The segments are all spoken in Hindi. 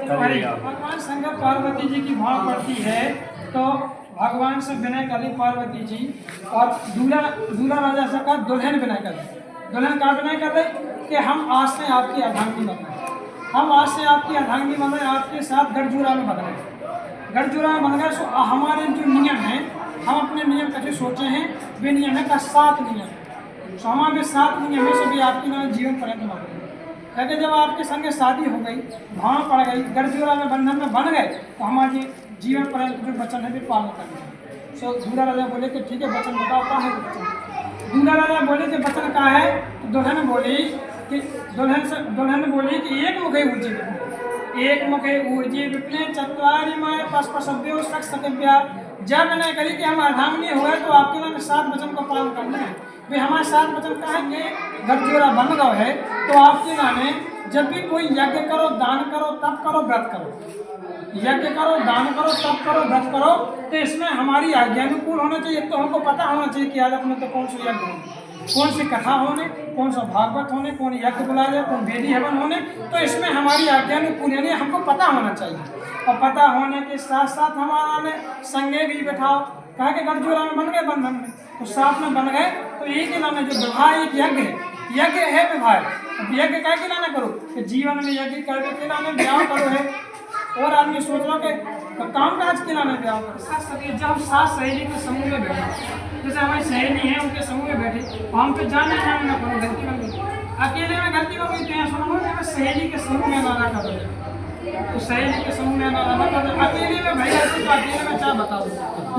भगवान शंकर पार्वती जी की भाव पड़ती है तो भगवान से विनय करी पार्वती जी और दूल्हा राजा से का दुल्हन विनय कर दुल्हन का विनय कर रहे कि हम आज से आपकी अर्धांगिनी बन रहे, हम आज से आपकी अर्धांगिनी बन रहे, आपके साथ गढ़जूरा में बन रहे, गढ़जूरा में बन गए। सो हमारे जो नियम हैं, हम अपने नियम कैसे सोचे हैं, वे नियम है का 7 नियम। सो हमारे 7 नियम है सभी आपकी ना जीवन पर्यंत बन गए। कहते जब आपके संग शादी हो गई, भाव पड़ गई, गढ़जूरा में बंधन में बन गए, तो हमारे जीवन पर्यंत जो वचन है वे पालन करना। सो दूल्हा राजा बोले कि ठीक है वचन बताओ क्या है वचन। दूल्हा राजा बोले कि वचन क्या है, तो दुल्हन बोली कि एक मुखे ऊर्जे, एक मुखे ऊर्जे विप्ले चतवारी माय पशपशभ्यो सक्सकव्या। जब मैंने कही कि हम अर्धांगिनी हुए तो आपके नाम 7 वचन को पालन करना है। वे हमारे 7 वचन का है कि गढ़जूरा बन गए है तो आपके नामे जब भी कोई यज्ञ करो, दान करो, तप करो, व्रत करो, यज्ञ करो, दान करो, तप करो, व्रत करो, तो इसमें हमारी आज्ञानुकूल होना चाहिए। तो हमको पता होना चाहिए कि आज अपने तो कौन सा यज्ञ होने, कौन सी कथा होने, कौन सा भागवत होने, कौन यज्ञ बुलाया जाए, कौन वेदी हवन होने, तो इसमें हमारी आज्ञानुकूल यानी हमको पता होना चाहिए। और पता होने के साथ साथ हमारा ने संगे भी बैठाओ, कहा कि गढ़जूरा में बन गए बंधन में, तो साथ में बन गए तो एक ही नाम है जो विवाह एक यज्ञ है, यज्ञ है विवाह। अब यज्ञ क्या के लाना करो कि जीवन में यज्ञ करने के लाने ब्याह करो है। और आदमी सोच रहा कि तो काम काज के लाने ब्याह करो। जब हम 7 सहेली के समूह में बैठे, जैसे हमारी सहेली है उनके समूह में बैठे, हम पे जाने ना करो, गलती बन गई, अकेले में गलती हो गई, तो सुनो मैं सहेली के समूह में ना कर, तो सहेली के समूह में ना कर, अकेले में भाई तो अकेले में क्या बताओ,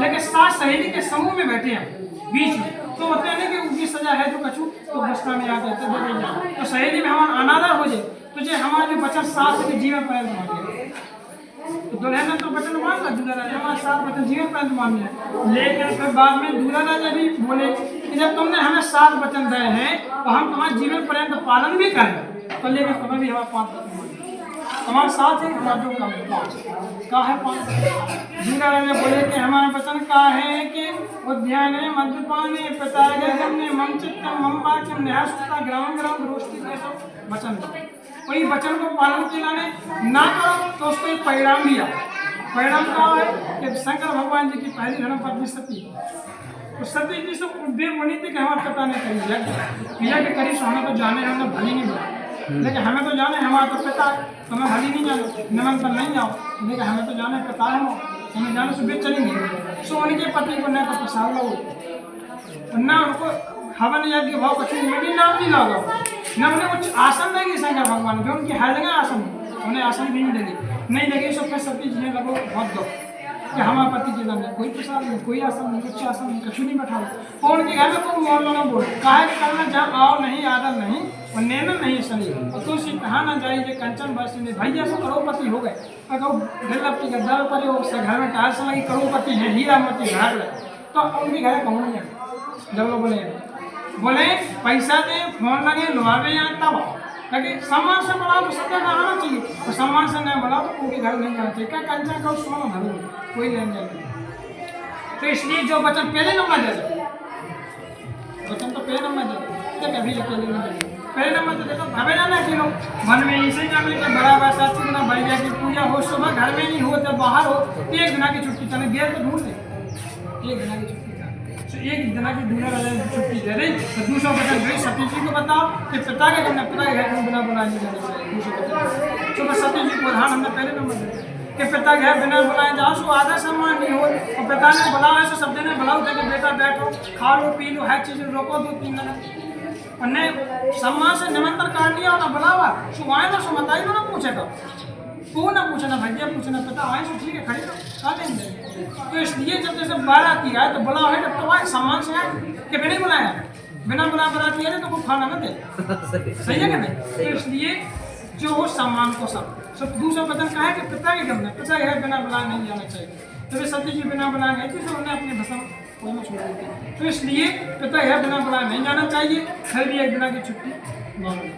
लेकिन 7 सहेली के समूह में बैठे हैं बीच में, तो होते हैं कि उनकी सजा है तो कछू तो गुस्सा में आ जाते हैं, तो सहेली में हमारा अनादर हो जाए तो जो हमारे जो बचन 7 के जीवन पर्यंत मान लिया, तो दुल्हन ने तो वचन मान ला, दूल्हा राजा हमारे 7 वचन जीवन पर्यंत मान लिया। लेकिन फिर बाद में दूल्हा राजा भी बोले कि जब तुमने हमें 7 वचन दिए हैं तो हम तुम्हारे जीवन पर्यंत पालन भी करें, तो लेकिन तुम्हें भी हमारे 5 वचन हमारे साथ है, हमारे जो का है 5। दूल्हा राजा बोले कि हमारे वचन का है कि उद्यान मद्यपाने पितागे गमने मम चित्तम मम वाक्यम न्यासुता ग्राम ग्राम रोष्टि वचन कोई वचन को पालन के लाने ना करो तो उसको एक परिणाम भी आता। परिणाम क्या है कि शंकर भगवान जी की पहली धर्म पत्नी सती, तो सती जी से वे बोली थी कि हमारे पिता ने कही यज्ञ करी, सो हमें तो जाने हमने भली नहीं बोला, लेकिन हमें तो जाने हमारा तो पिता है, तो हमें भली नहीं जानो, निमंत्रण नहीं जाओ, लेकिन हमें तो जाने पिता है, हमें जाने से वे चलेंगे। सो उनके पति को न तो प्रसाद लो, न उनको हवन यज्ञ भाव कछु में भी नाम नहीं लगा, न उन्हें कुछ आसन देगी शंकर भगवान जो उनकी हर जगह आसन, उन्हें आसन भी नहीं लगे। सो फिर सती जी ने लगो बहुत दो कि हमारे पति के नाम कोई प्रसाद नहीं, कोई आसन नहीं, कुछ आसन नहीं, कछु नहीं बैठा, और उनके घर में कोई मोल ना बोल काहे करना जहाँ आओ नहीं, आदर नहीं और नैनन नहीं सनी, और तुलसी कहा ना जाइए कंचन बस नहीं। भैया से करोड़पति हो गए, अगर की गद्दार पर घर में टाइल्स लगी, करोड़पति है, हीरा मोती घर है, तो उनके घर कहूँ नहीं है। जब लोग बोले पैसा दे, फोन लगे, लुभावे यहाँ तब आओ, ताकि सम्मान से बढ़ाओ तो सबका आना चाहिए, और सम्मान से नहीं बढ़ाओ तो उनके घर नहीं जाना चाहिए। क्या कंचन का सोना धरो कोई लेन देन नहीं। तो इसलिए जो वचन पहले नंबर दे दो, वचन तो पहले नंबर दे दो, कभी अकेले नहीं दे पहले नंबर दे दो, भवे जाना कि लोग मन में इसे जाने के बराबर साथ गुना भैया की पूजा हो, सुबह घर में नहीं हो तो बाहर हो, 1 दिन की छुट्टी चले गए तो ढूंढ ले 1 दिन की छुट्टी, तो 1 दिन की दूल्हा राजा छुट्टी दे रही, तो 200 वचन भाई सती जी को बताओ कि पिता के घर पिता के घर में बिना बुलाए नहीं जाना चाहिए 200 वचन। तो बस सती जी को ध्यान हमने पहले नंबर दिया कि पिता के घर बिना बुलाए जाओ, सो आदर सम्मान नहीं हो, और पिता ने बुलाओ है तो सब ने बुलाओ थे कि बेटा बैठो, खा लो पी लो, हर चीज़ रोको 2-3 मिनट, और नहीं सम्मान से निमंत्रण कर लिया और ना बुलावा, सो आए ना सो बताइए ना पूछेगा, को ना पूछना भैया पूछना पिता आए सो ठीक है खड़ी खा देंगे। तो इसलिए जब जैसे बाराती आए तो बुलाओ है तो आए सम्मान से आए कि बिना बुलाया, बिना बुला बाराती आए तो कोई खाना ना दे, सही है कि नहीं। तो इसलिए जो हो सम्मान को सब दूसरा वचन कहा है कि पिता के घर में पिता के घर बिना बुलाए नहीं जाना चाहिए। तो वे सती जी बिना बुलाए गए थे, तो उन्हें अपने भसम कोई में छोड़ दी थी, तो इसलिए पिता के घर बिना बुलाए नहीं जाना चाहिए। फिर भी 1 दिन की छुट्टी मांगी,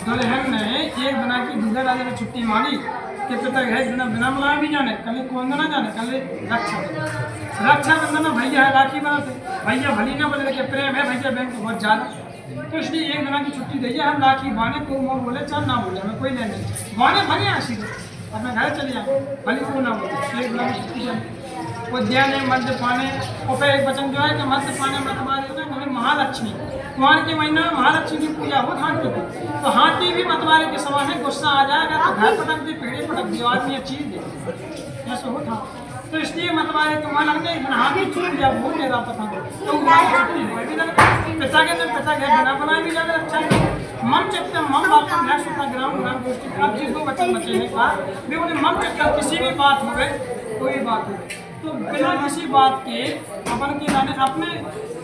दुल्हन ने 1 दिन की दूल्हा राजा ने छुट्टी मांगी कि पिता के घर बिना बुलाए भी जाने, कल कौन ना जाने, कल रक्षाबंधन भैया है राखी बनाते, भैया भली ना बोले कि प्रेम है भैया बहन को बहुत ज़्यादा, तो इसलिए एक दिन की छुट्टी दीजिए। हम लाठी बाने को मोर बोले चल ना बोले, हमें कोई लेने नहीं, बाने भागे यहाँ सीधे अपने घर चले जाओ, भले को ना बोले, एक दिन की छुट्टी जाए वो दिया नहीं मध्य पाने। और फिर एक वचन जो है कि मध्य पाने मतवारी ना महालक्ष्मी, कुमार के महीना में महालक्ष्मी की पूजा हो हाथी की, तो हाथी भी मतवारी के समान है, गुस्सा आ जाएगा तो घर पटक दे, पेड़े पटक दे, आदमी चीज दे, ऐसा होता। तो इसलिए मतवारी के मन लगने हाथी छूट गया वो मेरा पता, तो पिता के दिन पिता के बना बनाए भी ज्यादा अच्छा है। मम चित्त मम बापम है सुता ग्राम ग्राम गोष्ठी। अब जिस दो बच्चे बचे हैं का वे बोले मम चित्त किसी भी बात हो गए, कोई बात हो गई तो बिना किसी बात के अपन के लाने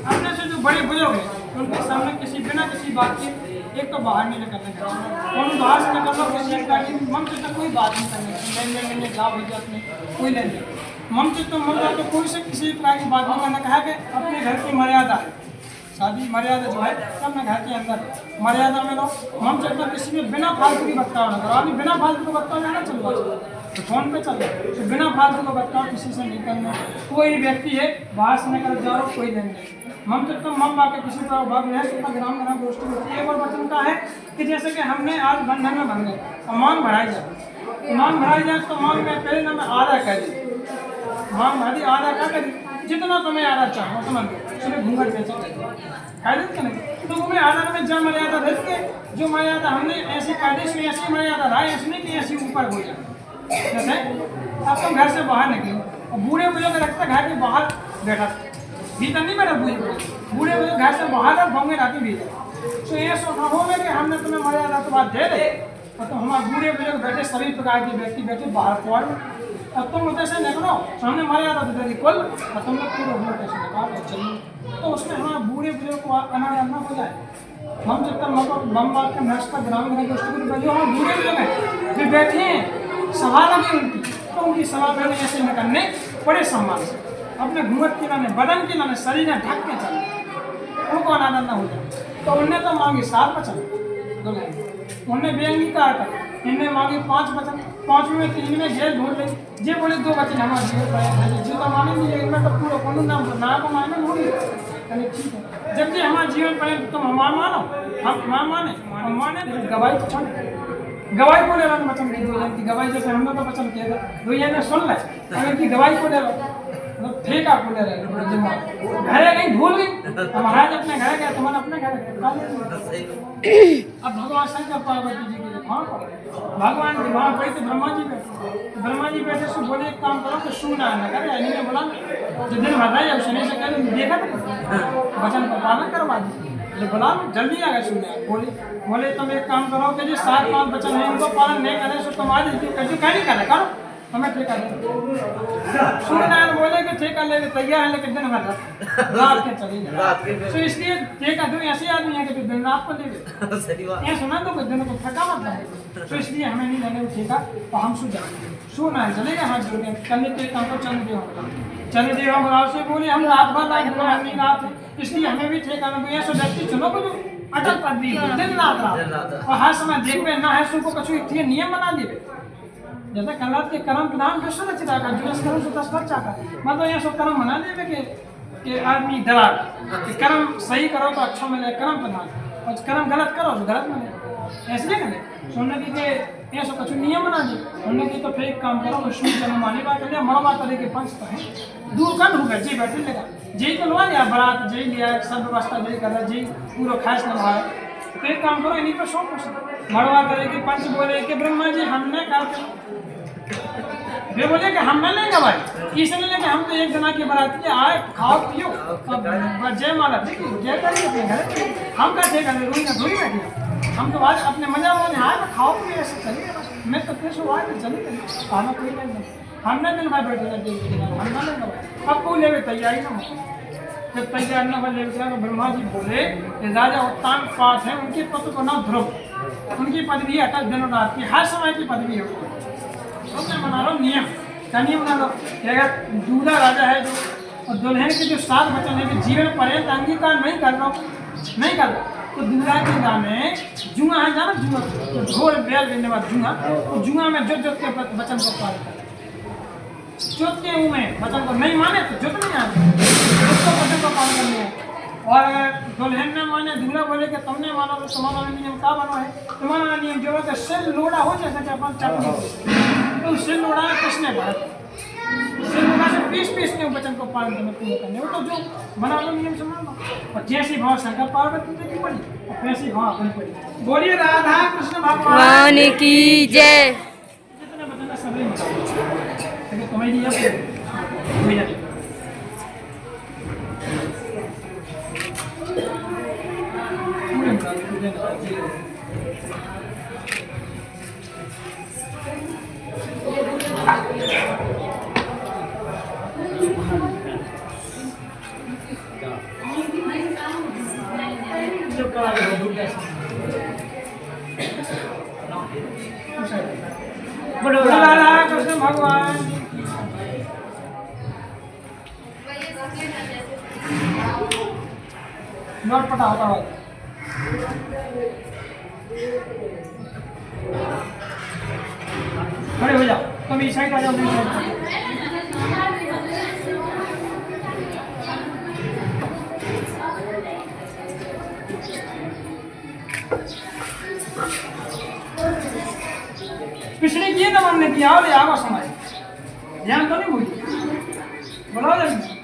अपने से जो बड़े बुजुर्ग हैं उनके सामने किसी बिना किसी बात के एक तो बाहर नहीं निकलने का, और बाहर से निकलना किसी का मम चित्त कोई बात नहीं करनी, लेन देन लाभ हो जाए अपने कोई लेन देन मम चित्त मम तो कोई से किसी प्रकार की बात नहीं करना। कहा कि अपने घर की मर्यादा है, शादी मर्यादा जो है सब घर के अंदर मर्यादा में लो। हम चलता किसी में बिना फालतू की बर्ताव ना करो, अभी बिना फालतू का बर्ताव ना चल रहा तो फोन पे चल रहा तो बिना फालतू का बर्ताव किसी से नहीं करना। कोई व्यक्ति है बाहर से निकल जाओ कोई लेंगे मम चलता मम बाके किसी का भाग है तो ग्राम ग्राम गोष्ठी होती है। और वचन का है कि जैसे कि हमने आज बंधन में बन गए और मान भराई जाए, मान भराई जाए तो मान में पहले ना मैं आधा कर दी, मान भरी आधा क्या करी, जितना तुम्हें आधा चाहो उतना सुबह घूंघट बेचो कायदे नहीं तो तुम्हें आधा में जब मर्यादा रख के जो मर्यादा हमने ऐसी कायदे से ऐसी मर्यादा रहा ऐसी नहीं कि ऐसी ऊपर हो जाए। जैसे अब तुम घर से बाहर निकले और बूढ़े बुजुर्ग रखते घर के बाहर बैठा, भीतर नहीं बैठा, बूढ़े बुजुर्ग घर से बाहर और भोंगे राती भी तो ये सोचना होगा कि हमने तुम्हें मर्यादा तो बात दे दे, और तो हमारे बूढ़े बुजुर्ग बैठे सभी प्रकार के व्यक्ति बैठे बाहर द्वार में, अब तुम उधर से निकलो सामने मर्यादा तो तेरी कुल और तुम लोग पूरे उधर कैसे निकाल चलिए, तो उसमें हमारे बूढ़े बुजुर्ग को आना जाना हो जाए। हम जब तक बम बात के नष्ट का ग्राम में जो हम बूढ़े बुजुर्ग हैं वे बैठे हैं सभा लगी उनकी, तो उनकी सभा में ऐसे निकलने बड़े सम्मान से अपने घूंघट के लाने बदन के लाने शरीर में ढक के चले, उनको आनंद हो जाए। तो उनने तो मांगी 7 वचन दुल्हन, उनने बेअंगी कहा था, इनने मांगे 5 वचन, 5 में 3 में जेल ढूंढ ली, जे बोले 2 वचन हमारे जीवन पाए जी तो माने नहीं इनमें तो पूरा कौन नाम ना को माने ढूंढ लिया, ठीक है जब जी हमारे जीवन पाए तो तुम हमारा मानो हम माने गवाही तो छोड़ गवाही को ले रहा वचन की दुनिया की गवाही जैसे हमने तो वचन किया था दुनिया ने सुन ले अगर की गवाही को ले रहा ठेका को ले रहे घरे कहीं भूल गई महाराज अपने घर गए तुम्हारे अपने घर गए। अब भगवान शंकर पार्वती जी के वहाँ पर भगवान जी वहाँ बैठे ब्रह्मा जी बैठे, ब्रह्मा जी बैठे से बोले एक काम करो कि सुना न करे इन्हें बोला जो दिन भर रहे शनि से कह देखा था वचन का पालन करवा दी बोला जल्दी आ गए सुनने बोले तुम एक काम करो कि जो 7-5 वचन है उनको पालन नहीं करे सो तुम्हारी क्या नहीं करे करो हमें ठेका दे। सूर्यनारायण बोले कि ठेका लेने तैयार है लेकिन दिन भर रात के चली जाए तो इसलिए ठेका दो ऐसे आदमी है कि दिन रात को ले ये सुना तो दिन को थका मत है तो इसलिए हमें नहीं लेने ठेका और हम सो जाएंगे सूर्यनारायण चलेगा हाथ जोड़ के करने के काम को चंद्रदेव हम राव से बोले हम रात भर नहीं रात है इसलिए हमें भी ठेका ना दो ऐसे व्यक्ति चलो को जो अटल पदवी दिन रात और हर समय देखते ना है सुनको कछु एक नियम बना दिए जैसे कलर के कर्म प्रधान कृष्ण रचिता का जो कर्म से 10 बच्चा का मतलब ये सब कर्म बना देवे कि आदमी डरा कि कर्म सही करो तो अच्छा मिले कर्म प्रधान और कर्म गलत करो तो गलत मिले ऐसे करें सुनने की ये सब कुछ नियम बना दी सुनने की तो फिर काम करो तो शुभ जन्म माने बात कर लिया मरवा करे के पंच तो है दूर कर होगा जी बैठे लेगा जी तो लवा लिया बारात जी लिया सब व्यवस्था जी कर जी पूरा खास नभाए तो एक काम करो इन्हीं पर शौक मरवा करे के पंच बोले कि ब्रह्मा जी हमने कहा वे बोले कि हम नहीं गवाई इसलिए लेके हम तो एक जना की बाराती आए खाओ पियो जय माला देखिए जय करिए अपने घर हम का जय कर रोई ना धोई बैठे हम तो आज अपने मजा में आए तो खाओ पियो ऐसे चलिए मैं तो फिर से आए तो चलिए खाना कोई नहीं हमने दिन भर बैठे हम नहीं गवाई अब कोई ले तैयारी ना जब तैयार न हो ले ब्रह्मा जी बोले कि राजा उत्तान पास है उनके पुत्र को नाम ध्रुव उनकी पदवी अटल दिनों रात की हर समय की पदवी है तो बना लो नियम का नियम बना लो कि अगर दूल्हा राजा है जो और दुल्हन के जो 7 वचन है कि जीवन पर्यंत अंगीकार नहीं कर लो तो दूल्हा के गाने जुआ है जाना जुआ तो ढोल बैल देने वाला जुआ तो जुआ में जो के वचन को पालन कर जोत के मुँह में वचन को नहीं माने तो जोत नहीं आते उसको वचन को पालन करने और दुल्हन ने माने दूल्हा बोले कि तुमने माना तो तुम्हारा नियम का बनो है, तुम्हारा नियम जो है कि सिल लोड़ा हो जैसा कि अपन चटनी, तो सिल लोड़ा किसने भरा, सिल लोड़ा से पीस के वचन को पालन में पूरा करने, वो तो जो बना लो नियम से मान लो। और जैसी भाव शंकर पार्वती जी की पड़ी और वैसी भाव अपनी पड़ी। बोलिए राधा कृष्ण भगवान की जय। जितने वचन है सभी लेकिन तुम्हें दिया भैया राधा कृष्ण भगवान नोट पटा होता है। खड़े हो जाओ, तुम इस साइड आ जाओ, मेरी साइड। पिछले किए ना मानने की आओ ले आओ समझ ध्यान तो नहीं भूलिए बोलो जल्दी।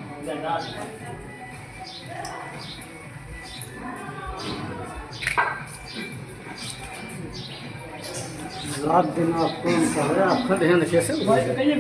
रात दिन आप कौन सा है आपका ध्यान कैसे कहिए